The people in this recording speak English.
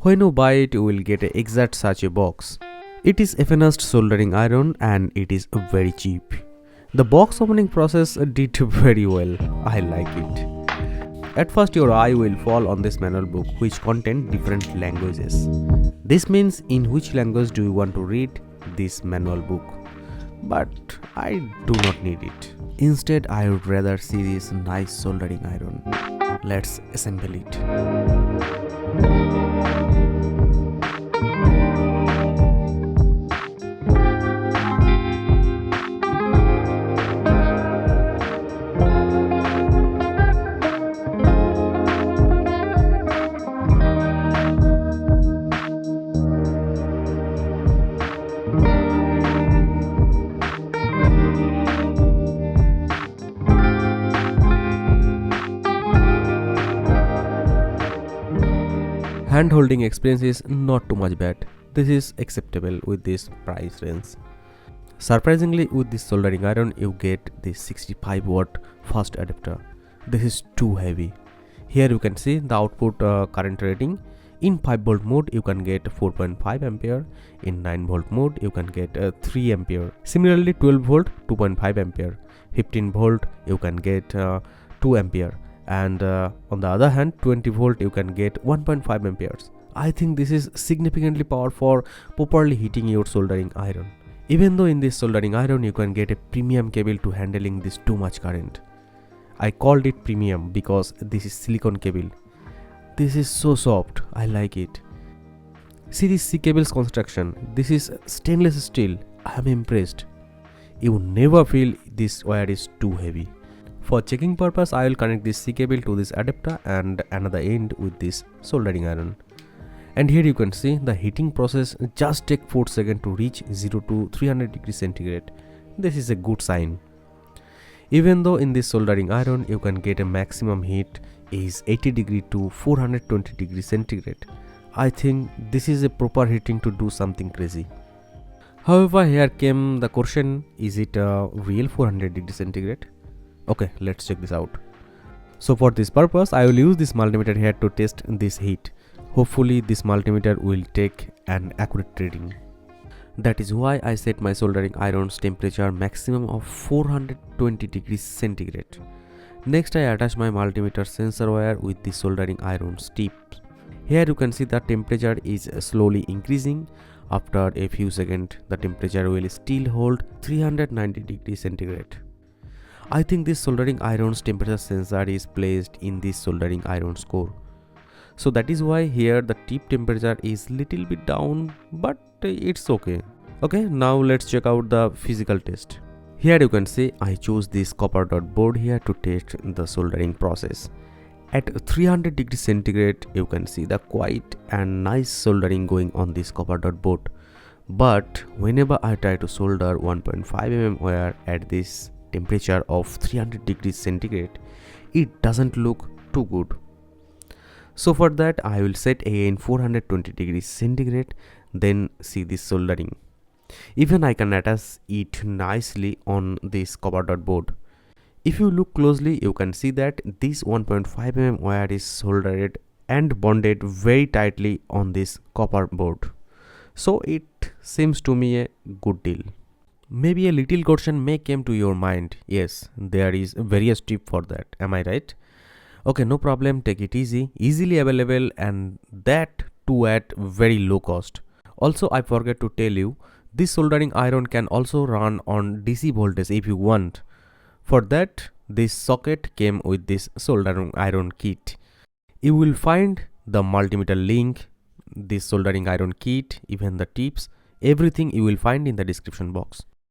When you buy it, you will get a exact such a box. It is FNS soldering iron and it is very cheap. The box opening process did very well. I like it. At first your eye will fall on this manual book which contain different languages. This means in which language do you want to read this manual book. But I do not need it. Instead, I would rather see this nice soldering iron. Let's assemble it. Hand holding experience is not too much bad. This is acceptable with this price range. Surprisingly, with this soldering iron you get this 65 watt fast adapter. This is too heavy. Here you can see the output current rating. In 5 volt mode you can get 4.5 ampere. In 9 volt mode you can get 3 ampere. Similarly 12 volt 2.5 ampere. 15 volt you can get 2 ampere. And on the other hand 20 volt you can get 1.5 amperes. I think this is significantly power for properly heating your soldering iron. Even though in this soldering iron you can get a premium cable to handling this too much current. I called it premium because this is silicone cable. This is so soft, I like it. See this C cable's construction. This is stainless steel. I am impressed. You will never feel this wire is too heavy. For checking purpose, I will connect this C cable to this adapter and another end with this soldering iron. And here you can see the heating process just take 4 seconds to reach 0 to 300 degrees centigrade. This is a good sign. Even though in this soldering iron you can get a maximum heat is 80 degree to 420 degrees centigrade. I think this is a proper heating to do something crazy. However, here came the question, is it a real 400 degrees centigrade? Okay, let's check this out. So for this purpose, I will use this multimeter here to test this heat. Hopefully this multimeter will take an accurate reading. That is why I set my soldering iron's temperature maximum of 420 degrees centigrade. Next I attach my multimeter sensor wire with the soldering iron's tip. Here you can see the temperature is slowly increasing. After a few seconds, the temperature will still hold 390 degrees centigrade. I think this soldering iron's temperature sensor is placed in this soldering iron's core. So that is why here the tip temperature is little bit down, but it's okay. Okay, now let's check out the physical test. Here you can see I chose this copper dot board here to test the soldering process. At 300 degrees centigrade you can see the quiet and nice soldering going on this copper dot board. But whenever I try to solder 1.5 mm wire at this temperature of 300 degrees centigrade, it doesn't look too good. So for that I will set again 420 degrees centigrade, then see this soldering. Even I can attach it nicely on this copper dot board. If you look closely you can see that this 1.5 mm wire is soldered and bonded very tightly on this copper board. So it seems to me a good deal. Maybe a little question may come to your mind. Yes, there is various tip for that. Am I right? Okay, no problem. Take it easy. Easily available and that too at very low cost. Also, I forget to tell you, this soldering iron can also run on DC voltage if you want. For that, this socket came with this soldering iron kit. You will find the multimeter link, this soldering iron kit, even the tips, everything you will find in the description box.